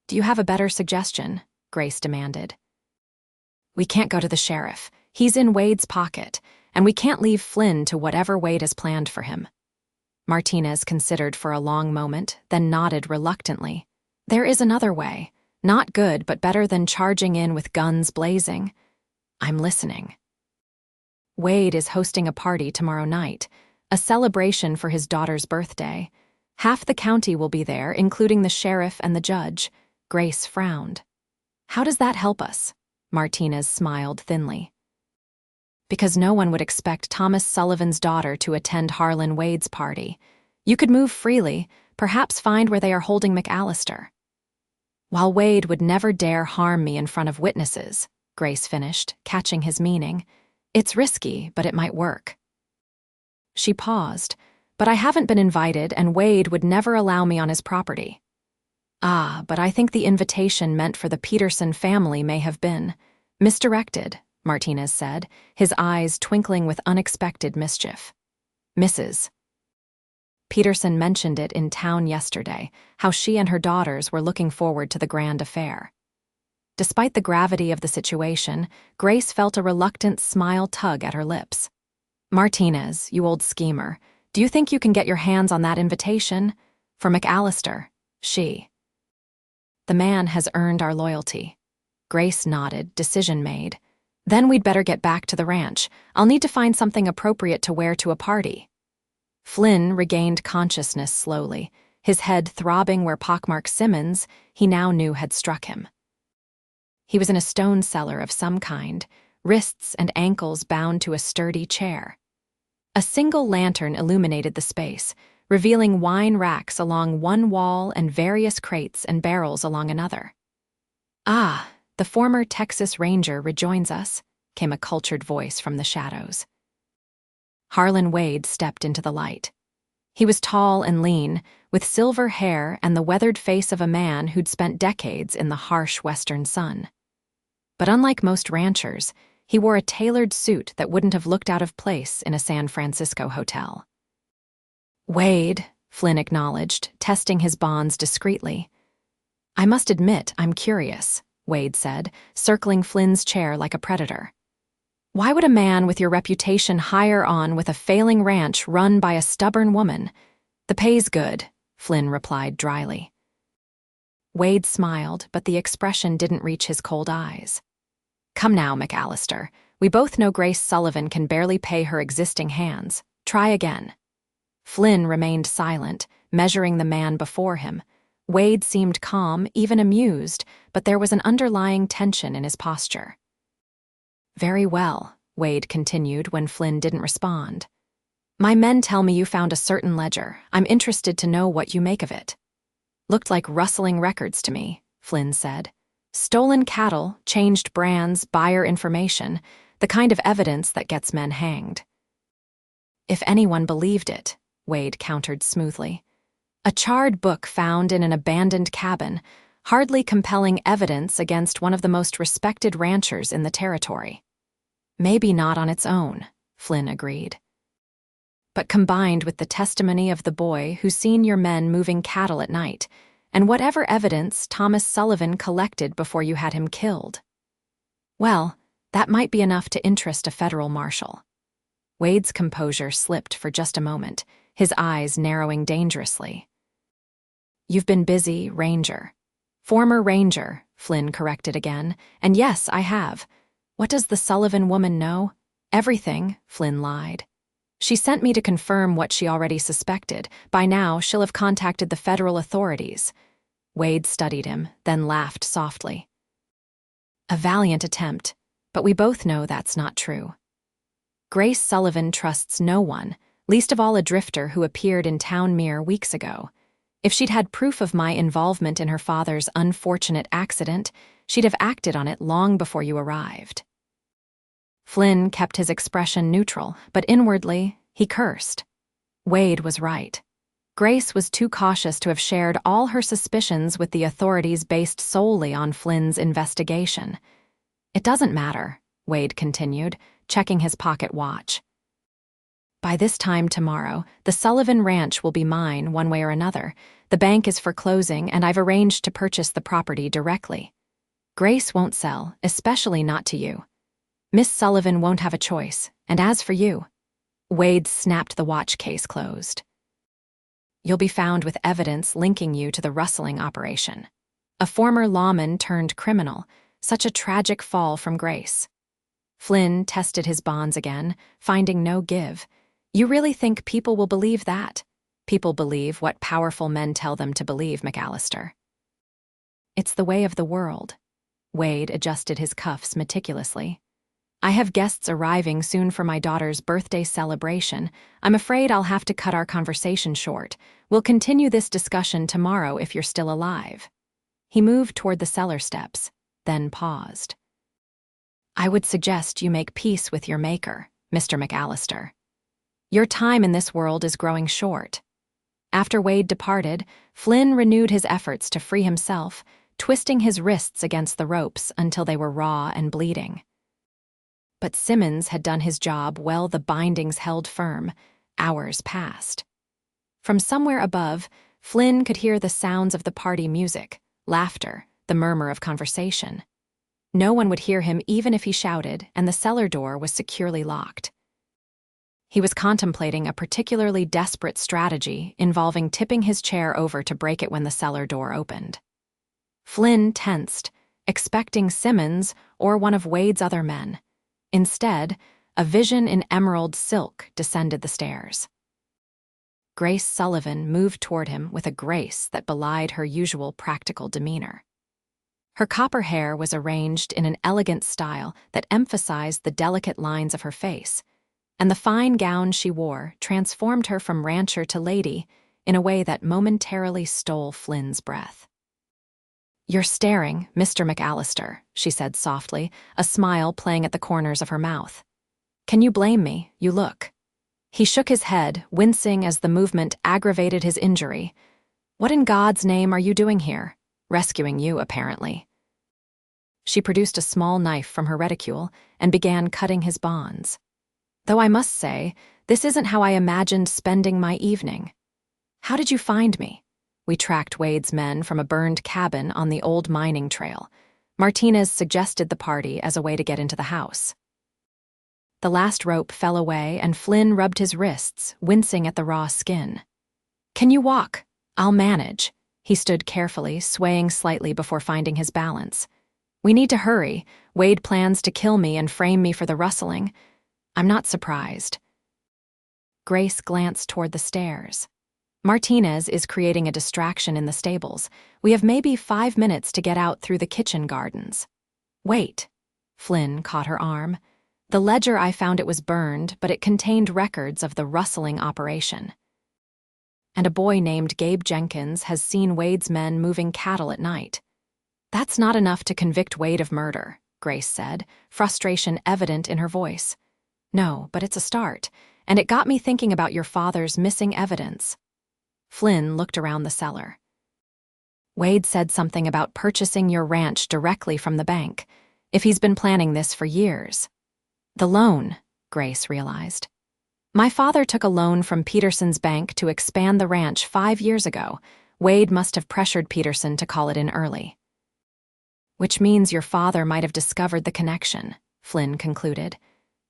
"Do you have a better suggestion?" Grace demanded. "We can't go to the sheriff. He's in Wade's pocket, and we can't leave Flynn to whatever Wade has planned for him." Martinez considered for a long moment, then nodded reluctantly. "There is another way. Not good, but better than charging in with guns blazing." "I'm listening." "Wade is hosting a party tomorrow night, a celebration for his daughter's birthday. Half the county will be there, including the sheriff and the judge." Grace frowned. "How does that help us?" Martinez smiled thinly. "Because no one would expect Thomas Sullivan's daughter to attend Harlan Wade's party. You could move freely, perhaps find where they are holding McAllister." "While Wade would never dare harm me in front of witnesses," Grace finished, catching his meaning. "It's risky, but it might work." She paused. "But I haven't been invited, and Wade would never allow me on his property." "Ah, but I think the invitation meant for the Peterson family may have been misdirected," Martinez said, his eyes twinkling with unexpected mischief. "Mrs. Peterson mentioned it in town yesterday, how she and her daughters were looking forward to the grand affair." Despite the gravity of the situation, Grace felt a reluctant smile tug at her lips. "Martinez, you old schemer, do you think you can get your hands on that invitation? For McAllister, she." "The man has earned our loyalty." Grace nodded, decision made. "Then we'd better get back to the ranch. I'll need to find something appropriate to wear to a party." Flynn regained consciousness slowly, his head throbbing where pockmark Simmons, he now knew, had struck him. He was in a stone cellar of some kind, wrists and ankles bound to a sturdy chair. A single lantern illuminated the space, revealing wine racks along one wall and various crates and barrels along another. "Ah, the former Texas Ranger rejoins us," came a cultured voice from the shadows. Harlan Wade stepped into the light. He was tall and lean, with silver hair and the weathered face of a man who'd spent decades in the harsh western sun. But unlike most ranchers, he wore a tailored suit that wouldn't have looked out of place in a San Francisco hotel. "Wade," Flynn acknowledged, testing his bonds discreetly. "I must admit I'm curious," Wade said, circling Flynn's chair like a predator. "Why would a man with your reputation hire on with a failing ranch run by a stubborn woman?" "The pay's good," Flynn replied dryly. Wade smiled, but the expression didn't reach his cold eyes. "Come now, McAllister. We both know Grace Sullivan can barely pay her existing hands. Try again." Flynn remained silent, measuring the man before him. Wade seemed calm, even amused, but there was an underlying tension in his posture. "Very well," Wade continued when Flynn didn't respond. "My men tell me you found a certain ledger. I'm interested to know what you make of it." "Looked like rustling records to me," Flynn said. "Stolen cattle, changed brands, buyer information, the kind of evidence that gets men hanged." "If anyone believed it," Wade countered smoothly. "A charred book found in an abandoned cabin, hardly compelling evidence against one of the most respected ranchers in the territory." "Maybe not on its own," Flynn agreed. "But combined with the testimony of the boy who's seen your men moving cattle at night, and whatever evidence Thomas Sullivan collected before you had him killed, well, that might be enough to interest a federal marshal." Wade's composure slipped for just a moment, his eyes narrowing dangerously. "You've been busy, Ranger." "Former Ranger," Flynn corrected again. "And yes, I have. What does the Sullivan woman know?" "Everything," Flynn lied. "She sent me to confirm what she already suspected. By now, she'll have contacted the federal authorities." Wade studied him, then laughed softly. "A valiant attempt, but we both know that's not true. Grace Sullivan trusts no one, least of all a drifter who appeared in town mere weeks ago. If she'd had proof of my involvement in her father's unfortunate accident, she'd have acted on it long before you arrived." Flynn kept his expression neutral, but inwardly, he cursed. Wade was right. Grace was too cautious to have shared all her suspicions with the authorities based solely on Flynn's investigation. "It doesn't matter," Wade continued, checking his pocket watch. "By this time tomorrow, the Sullivan Ranch will be mine one way or another. The bank is foreclosing, and I've arranged to purchase the property directly. Grace won't sell, especially not to you. Miss Sullivan won't have a choice, and as for you..." Wade snapped the watch case closed. "You'll be found with evidence linking you to the rustling operation. A former lawman turned criminal, such a tragic fall from grace." Flynn tested his bonds again, finding no give. "You really think people will believe that?" "People believe what powerful men tell them to believe, McAllister." "It's the way of the world." Wade adjusted his cuffs meticulously. "I have guests arriving soon for my daughter's birthday celebration. I'm afraid I'll have to cut our conversation short. We'll continue this discussion tomorrow if you're still alive." He moved toward the cellar steps, then paused. "I would suggest you make peace with your maker, Mr. McAllister. Your time in this world is growing short." After Wade departed, Flynn renewed his efforts to free himself, twisting his wrists against the ropes until they were raw and bleeding. But Simmons had done his job while the bindings held firm. Hours passed. From somewhere above, Flynn could hear the sounds of the party music, laughter, the murmur of conversation. No one would hear him even if he shouted, and the cellar door was securely locked. He was contemplating a particularly desperate strategy involving tipping his chair over to break it when the cellar door opened. Flynn tensed, expecting Simmons or one of Wade's other men. Instead, a vision in emerald silk descended the stairs. Grace Sullivan moved toward him with a grace that belied her usual practical demeanor. Her copper hair was arranged in an elegant style that emphasized the delicate lines of her face, and the fine gown she wore transformed her from rancher to lady in a way that momentarily stole Flynn's breath. "You're staring, Mr. McAllister," she said softly, a smile playing at the corners of her mouth. "Can you blame me? You look." He shook his head, wincing as the movement aggravated his injury. "What in God's name are you doing here?" "Rescuing you, apparently." She produced a small knife from her reticule and began cutting his bonds. "Though I must say, this isn't how I imagined spending my evening. How did you find me?" We tracked Wade's men from a burned cabin on the old mining trail. Martinez suggested the party as a way to get into the house. The last rope fell away and Flynn rubbed his wrists, wincing at the raw skin. "Can you walk? I'll manage." He stood carefully, swaying slightly before finding his balance. "We need to hurry. Wade plans to kill me and frame me for the rustling." "I'm not surprised." Grace glanced toward the stairs. Martinez is creating a distraction in the stables. We have maybe 5 minutes to get out through the kitchen gardens. Wait. Flynn caught her arm. The ledger, I found it was burned, but it contained records of the rustling operation. And a boy named Gabe Jenkins has seen Wade's men moving cattle at night. That's not enough to convict Wade of murder, Grace said, frustration evident in her voice. No, but it's a start, and it got me thinking about your father's missing evidence. Flynn looked around the cellar. Wade said something about purchasing your ranch directly from the bank, if he's been planning this for years. The loan, Grace realized. My father took a loan from Peterson's bank to expand the ranch 5 years ago. Wade must have pressured Peterson to call it in early. Which means your father might have discovered the connection, Flynn concluded.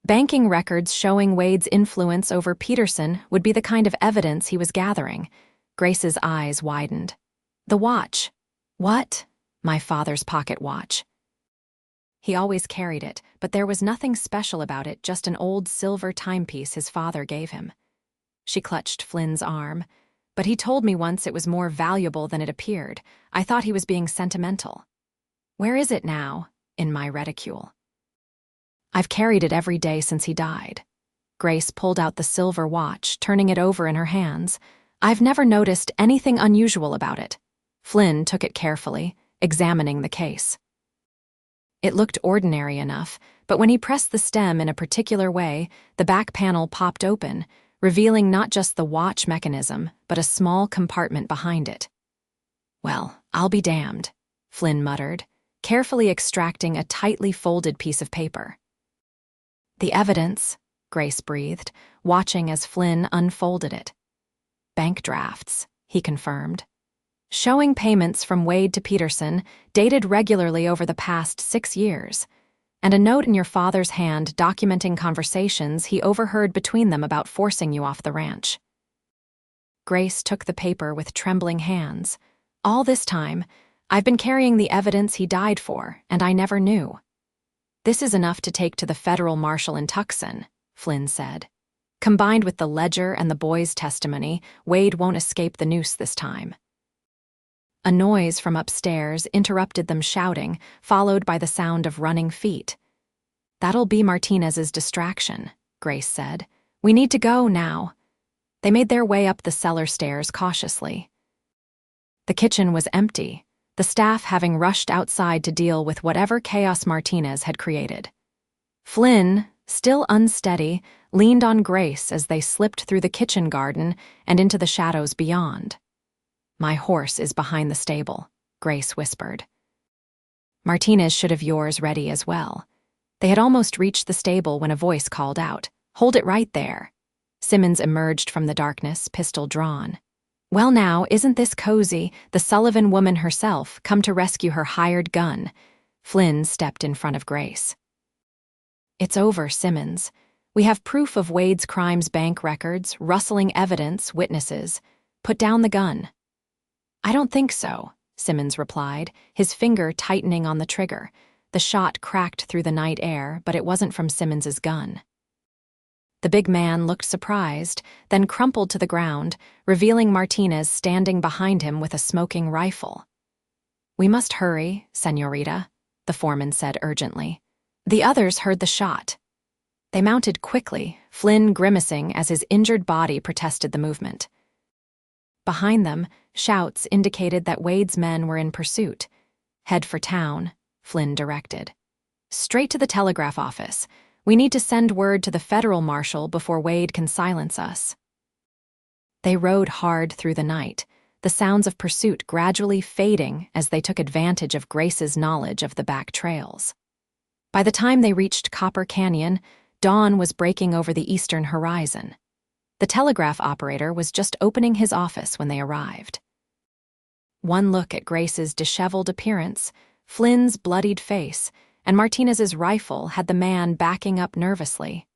Banking records showing Wade's influence over Peterson would be the kind of evidence he was gathering. Grace's eyes widened. The watch. What? My father's pocket watch. He always carried it, but there was nothing special about it, just an old silver timepiece his father gave him. She clutched Flynn's arm. But he told me once it was more valuable than it appeared. I thought he was being sentimental. Where is it now? In my reticule. I've carried it every day since he died. Grace pulled out the silver watch, turning it over in her hands. I've never noticed anything unusual about it. Flynn took it carefully, examining the case. It looked ordinary enough, but when he pressed the stem in a particular way, the back panel popped open, revealing not just the watch mechanism, but a small compartment behind it. Well, I'll be damned, Flynn muttered, carefully extracting a tightly folded piece of paper. The evidence, Grace breathed, watching as Flynn unfolded it. Bank drafts, he confirmed. Showing payments from Wade to Peterson, dated regularly over the past 6 years, and a note in your father's hand documenting conversations he overheard between them about forcing you off the ranch. Grace took the paper with trembling hands. All this time, I've been carrying the evidence he died for, and I never knew. This is enough to take to the federal marshal in Tucson, Flynn said. Combined with the ledger and the boy's testimony, Wade won't escape the noose this time. A noise from upstairs interrupted them shouting, followed by the sound of running feet. That'll be Martinez's distraction, Grace said. We need to go now. They made their way up the cellar stairs cautiously. The kitchen was empty, the staff having rushed outside to deal with whatever chaos Martinez had created. Flynn, still unsteady, leaned on Grace as they slipped through the kitchen garden and into the shadows beyond. My horse is behind the stable, Grace whispered. Martinez should have yours ready as well. They had almost reached the stable when a voice called out, "Hold it right there." Simmons emerged from the darkness, pistol drawn. Well now, isn't this cozy? The Sullivan woman herself, come to rescue her hired gun. Flynn stepped in front of Grace. It's over, Simmons. We have proof of Wade's crimes, bank records, rustling evidence, witnesses. Put down the gun. I don't think so, Simmons replied, his finger tightening on the trigger. The shot cracked through the night air, but it wasn't from Simmons's gun. The big man looked surprised, then crumpled to the ground, revealing Martinez standing behind him with a smoking rifle. We must hurry, señorita, the foreman said urgently. The others heard the shot. They mounted quickly, Flynn grimacing as his injured body protested the movement. Behind them, shouts indicated that Wade's men were in pursuit. Head for town, Flynn directed. Straight to the telegraph office. We need to send word to the federal marshal before Wade can silence us. They rode hard through the night, the sounds of pursuit gradually fading as they took advantage of Grace's knowledge of the back trails. By the time they reached Copper Canyon, dawn was breaking over the eastern horizon. The telegraph operator was just opening his office when they arrived. One look at Grace's disheveled appearance, Flynn's bloodied face, and Martinez's rifle had the man backing up nervously.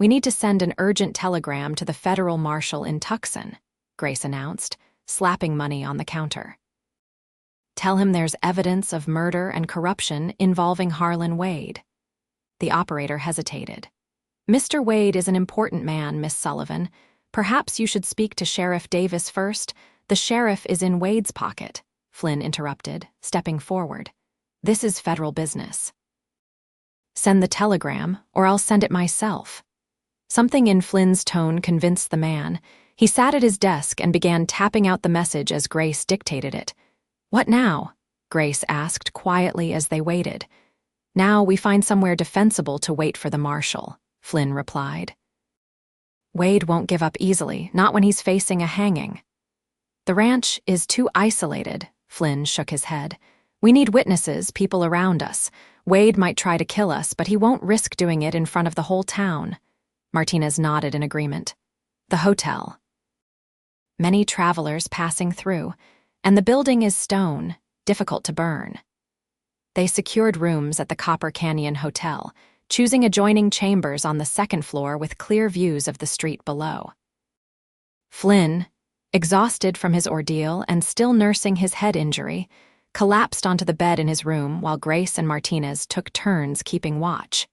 We need to send an urgent telegram to the federal marshal in Tucson, Grace announced, slapping money on the counter. Tell him there's evidence of murder and corruption involving Harlan Wade. The operator hesitated. Mr. Wade is an important man, Miss Sullivan. Perhaps you should speak to Sheriff Davis first. The sheriff is in Wade's pocket, Flynn interrupted, stepping forward. This is federal business. Send the telegram, or I'll send it myself. Something in Flynn's tone convinced the man. He sat at his desk and began tapping out the message as Grace dictated it. What now? Grace asked quietly as they waited. Now we find somewhere defensible to wait for the marshal, Flynn replied. Wade won't give up easily, not when he's facing a hanging. The ranch is too isolated, Flynn shook his head. We need witnesses, people around us. Wade might try to kill us, but he won't risk doing it in front of the whole town. Martinez nodded in agreement. The hotel. Many travelers passing through, and the building is stone, difficult to burn. They secured rooms at the Copper Canyon Hotel, choosing adjoining chambers on the second floor with clear views of the street below. Flynn, exhausted from his ordeal and still nursing his head injury, collapsed onto the bed in his room while Grace and Martinez took turns keeping watch.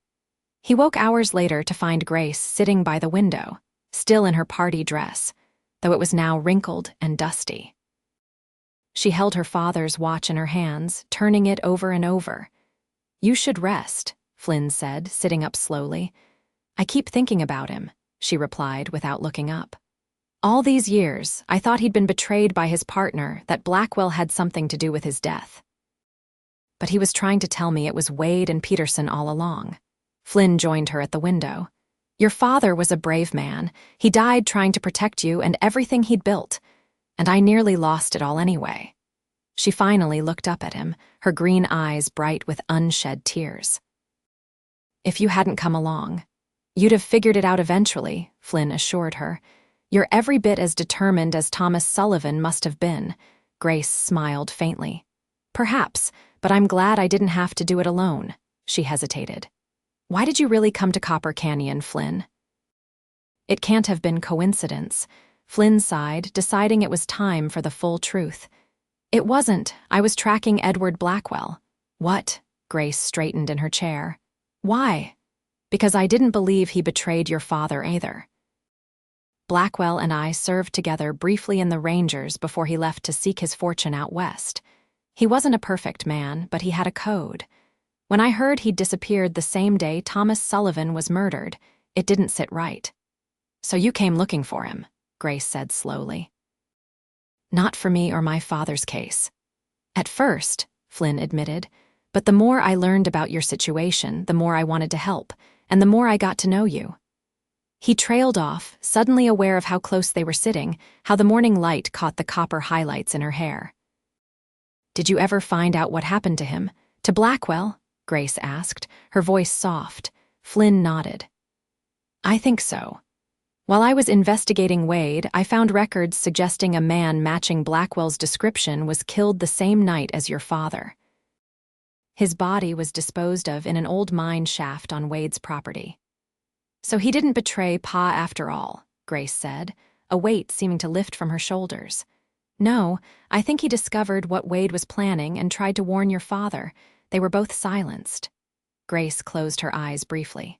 He woke hours later to find Grace sitting by the window, still in her party dress, though it was now wrinkled and dusty. She held her father's watch in her hands, turning it over and over. You should rest, Flynn said, sitting up slowly. I keep thinking about him, she replied without looking up. All these years, I thought he'd been betrayed by his partner, that Blackwell had something to do with his death. But he was trying to tell me it was Wade and Peterson all along. Flynn joined her at the window. Your father was a brave man. He died trying to protect you and everything he'd built. And I nearly lost it all anyway. She finally looked up at him, her green eyes bright with unshed tears. If you hadn't come along, you'd have figured it out eventually, Flynn assured her. You're every bit as determined as Thomas Sullivan must have been. Grace smiled faintly. Perhaps, but I'm glad I didn't have to do it alone. She hesitated. Why did you really come to Copper Canyon, Flynn? It can't have been coincidence. Flynn sighed, deciding it was time for the full truth. It wasn't. I was tracking Edward Blackwell. What? Grace straightened in her chair. Why? Because I didn't believe he betrayed your father either. Blackwell and I served together briefly in the Rangers before he left to seek his fortune out west. He wasn't a perfect man, but he had a code. When I heard he'd disappeared the same day Thomas Sullivan was murdered, it didn't sit right. So you came looking for him, Grace said slowly. Not for me or my father's case. At first, Flynn admitted, but the more I learned about your situation, the more I wanted to help, and the more I got to know you. He trailed off, suddenly aware of how close they were sitting, how the morning light caught the copper highlights in her hair. Did you ever find out what happened to him? To Blackwell? Grace asked, her voice soft. Flynn nodded. I think so. While I was investigating Wade, I found records suggesting a man matching Blackwell's description was killed the same night as your father. His body was disposed of in an old mine shaft on Wade's property. So he didn't betray Pa after all, Grace said, a weight seeming to lift from her shoulders. No, I think he discovered what Wade was planning and tried to warn your father. They were both silenced. Grace closed her eyes briefly.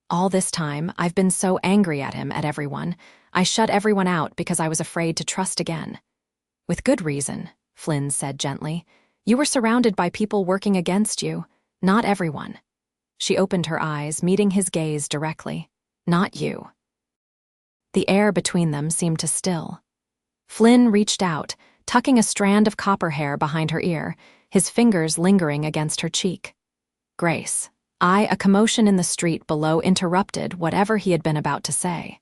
All this time, I've been so angry at him, at everyone. I shut everyone out because I was afraid to trust again. With good reason, Flynn said gently. You were surrounded by people working against you. Not everyone. She opened her eyes, meeting his gaze directly. Not you. The air between them seemed to still. Flynn reached out, tucking a strand of copper hair behind her ear, his fingers lingering against her cheek. Grace. A commotion in the street below interrupted whatever he had been about to say.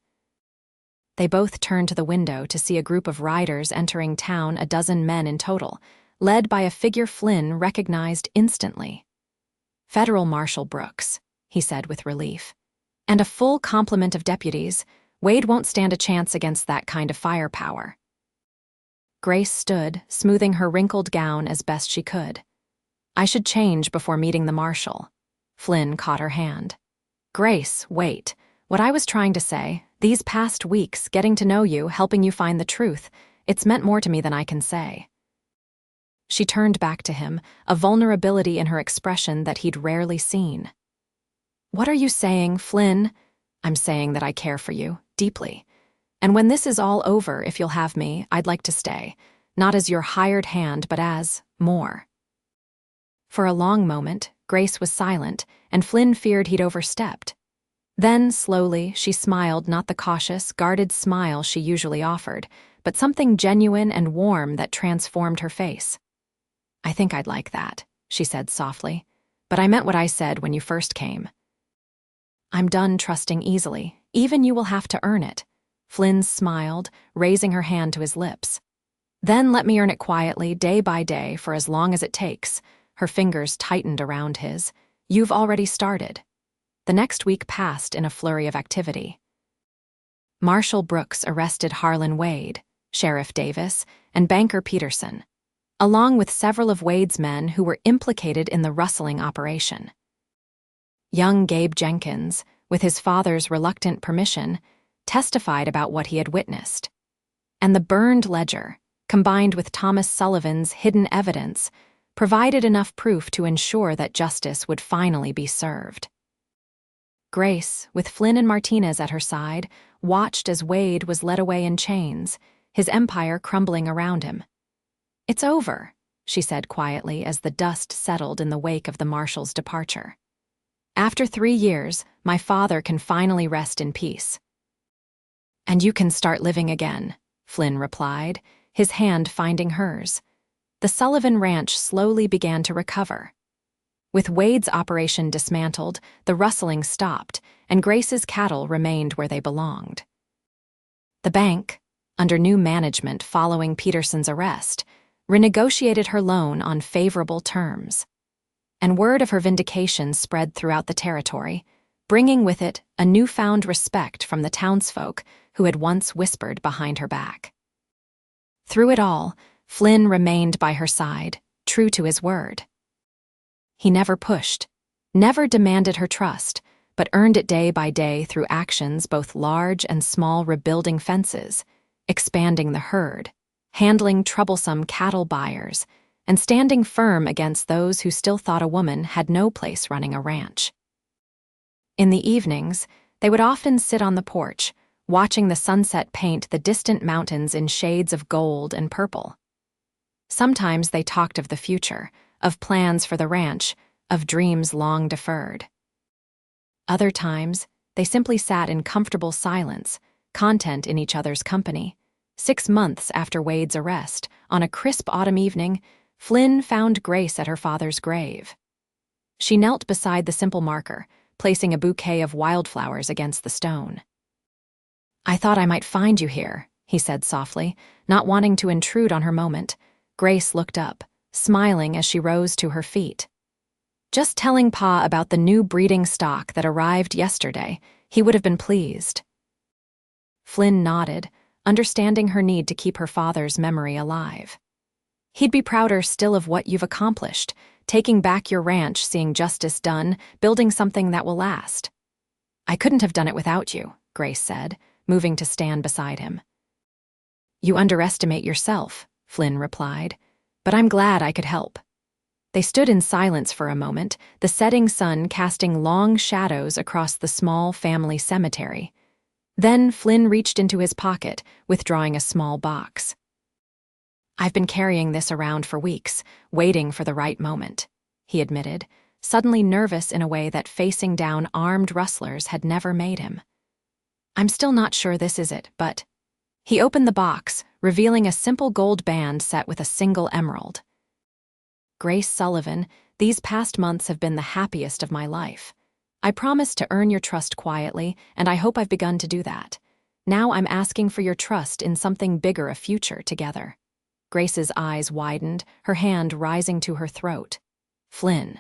They both turned to the window to see a group of riders entering town, a dozen men in total, led by a figure Flynn recognized instantly. Federal Marshal Brooks, he said with relief. And a full complement of deputies. Wade won't stand a chance against that kind of firepower. Grace stood, smoothing her wrinkled gown as best she could. I should change before meeting the marshal. Flynn caught her hand. Grace, wait. What I was trying to say, these past weeks, getting to know you, helping you find the truth, it's meant more to me than I can say. She turned back to him, a vulnerability in her expression that he'd rarely seen. "What are you saying, Flynn?" "I'm saying that I care for you, deeply. And when this is all over, if you'll have me, I'd like to stay. Not as your hired hand, but as more." For a long moment, Grace was silent, and Flynn feared he'd overstepped. Then, slowly, she smiled, not the cautious, guarded smile she usually offered, but something genuine and warm that transformed her face. "I think I'd like that," she said softly. "But I meant what I said when you first came. I'm done trusting easily. Even you will have to earn it." Flynn smiled, raising her hand to his lips. "Then let me earn it quietly, day by day, for as long as it takes." Her fingers tightened around his. "You've already started." The next week passed in a flurry of activity. Marshal Brooks arrested Harlan Wade, Sheriff Davis, and banker Peterson, along with several of Wade's men who were implicated in the rustling operation. Young Gabe Jenkins, with his father's reluctant permission, testified about what he had witnessed. And the burned ledger, combined with Thomas Sullivan's hidden evidence, provided enough proof to ensure that justice would finally be served. Grace, with Flynn and Martinez at her side, watched as Wade was led away in chains, his empire crumbling around him. "It's over," she said quietly as the dust settled in the wake of the marshal's departure. "After 3 years, my father can finally rest in peace." "And you can start living again," Flynn replied, his hand finding hers. The Sullivan Ranch slowly began to recover. With Wade's operation dismantled, the rustling stopped, and Grace's cattle remained where they belonged. The bank, under new management following Peterson's arrest, renegotiated her loan on favorable terms. And word of her vindication spread throughout the territory, bringing with it a newfound respect from the townsfolk who had once whispered behind her back. Through it all, Flynn remained by her side, true to his word. He never pushed, never demanded her trust, but earned it day by day through actions both large and small, rebuilding fences, expanding the herd, handling troublesome cattle buyers, and standing firm against those who still thought a woman had no place running a ranch. In the evenings, they would often sit on the porch, watching the sunset paint the distant mountains in shades of gold and purple. Sometimes they talked of the future, of plans for the ranch, of dreams long deferred. Other times, they simply sat in comfortable silence, content in each other's company. 6 months after Wade's arrest, on a crisp autumn evening, Flynn found Grace at her father's grave. She knelt beside the simple marker, placing a bouquet of wildflowers against the stone. "I thought I might find you here," he said softly, not wanting to intrude on her moment. Grace looked up, smiling as she rose to her feet. "Just telling Pa about the new breeding stock that arrived yesterday. He would have been pleased." Flynn nodded, understanding her need to keep her father's memory alive. "He'd be prouder still of what you've accomplished, taking back your ranch, seeing justice done, building something that will last." "I couldn't have done it without you," Grace said, moving to stand beside him. "You underestimate yourself," Flynn replied, "but I'm glad I could help." They stood in silence for a moment, the setting sun casting long shadows across the small family cemetery. Then Flynn reached into his pocket, withdrawing a small box. "I've been carrying this around for weeks, waiting for the right moment," he admitted, suddenly nervous in a way that facing down armed rustlers had never made him. "I'm still not sure this is it, but—" He opened the box, revealing a simple gold band set with a single emerald. "Grace Sullivan, these past months have been the happiest of my life. I promised to earn your trust quietly, and I hope I've begun to do that. Now I'm asking for your trust in something bigger, a future together." Grace's eyes widened, her hand rising to her throat. "Flynn,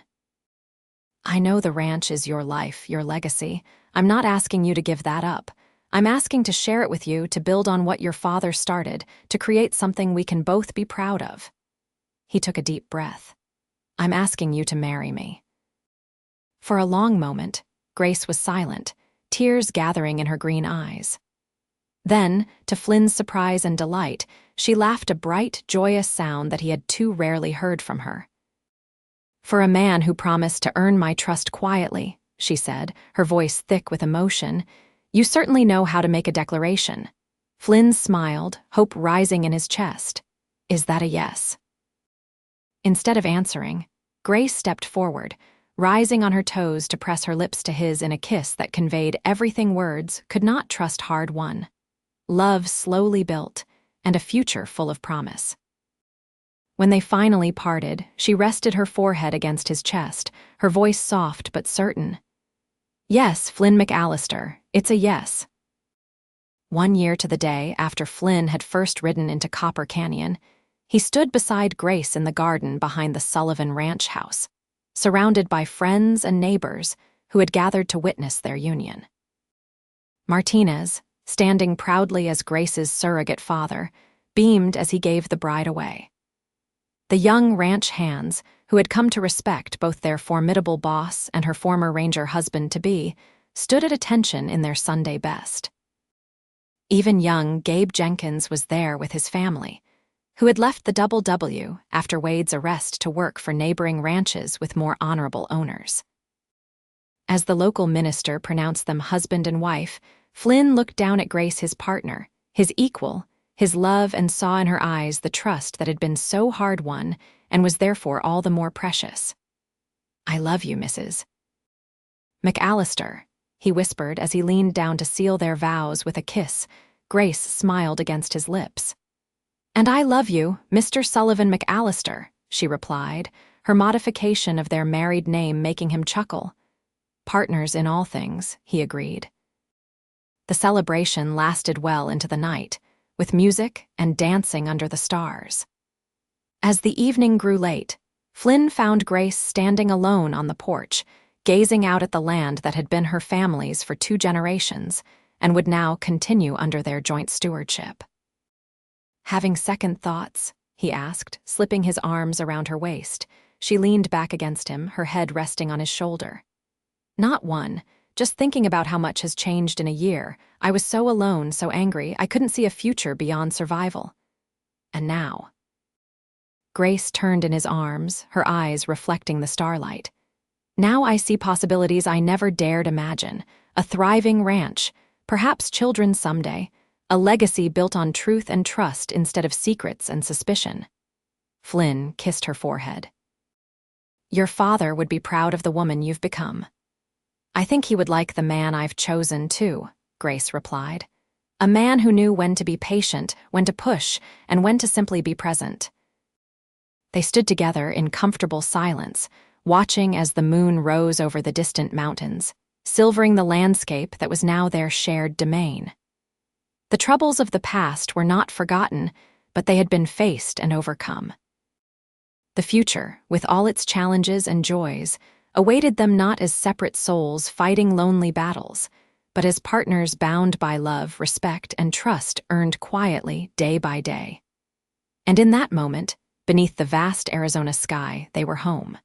I know the ranch is your life, your legacy. I'm not asking you to give that up. I'm asking to share it with you, to build on what your father started, to create something we can both be proud of." He took a deep breath. "I'm asking you to marry me." For a long moment, Grace was silent, tears gathering in her green eyes. Then, to Flynn's surprise and delight, she laughed a bright, joyous sound that he had too rarely heard from her. "For a man who promised to earn my trust quietly, she said, her voice thick with emotion. "You certainly know how to make a declaration." Flynn smiled, hope rising in his chest. "Is that a yes?" Instead of answering, Grace stepped forward, rising on her toes to press her lips to his in a kiss that conveyed everything words could not trust hard-won. Love slowly built, and a future full of promise. When they finally parted, she rested her forehead against his chest, her voice soft but certain. "Yes, Flynn McAllister, it's a yes." 1 year to the day after Flynn had first ridden into Copper Canyon, he stood beside Grace in the garden behind the Sullivan ranch house, surrounded by friends and neighbors who had gathered to witness their union. Martinez, standing proudly as Grace's surrogate father, beamed as he gave the bride away. The young ranch hands, who had come to respect both their formidable boss and her former ranger husband-to-be, stood at attention in their Sunday best. Even young Gabe Jenkins was there with his family, who had left the Double W after Wade's arrest to work for neighboring ranches with more honorable owners. As the local minister pronounced them husband and wife, Flynn looked down at Grace, his partner, his equal, his love, and saw in her eyes the trust that had been so hard-won and was therefore all the more precious. "I love you, Mrs. McAllister," he whispered as he leaned down to seal their vows with a kiss. Grace smiled against his lips. "And I love you, Mr. Sullivan McAllister," she replied, her modification of their married name making him chuckle. "Partners in all things," he agreed. The celebration lasted well into the night, with music and dancing under the stars. As the evening grew late, Flynn found Grace standing alone on the porch, gazing out at the land that had been her family's for 2 generations and would now continue under their joint stewardship. "Having second thoughts?" he asked, slipping his arms around her waist. She leaned back against him, her head resting on his shoulder. "Not one. Just thinking about how much has changed in a year. I was so alone, so angry, I couldn't see a future beyond survival. And now." Grace turned in his arms, her eyes reflecting the starlight. "Now I see possibilities I never dared imagine. A thriving ranch, perhaps children someday, a legacy built on truth and trust instead of secrets and suspicion." Flynn kissed her forehead. "Your father would be proud of the woman you've become." "I think he would like the man I've chosen, too," Grace replied. "A man who knew when to be patient, when to push, and when to simply be present." They stood together in comfortable silence, watching as the moon rose over the distant mountains, silvering the landscape that was now their shared domain. The troubles of the past were not forgotten, but they had been faced and overcome. The future, with all its challenges and joys, awaited them not as separate souls fighting lonely battles, but as partners bound by love, respect, and trust earned quietly day by day. And in that moment, beneath the vast Arizona sky, they were home.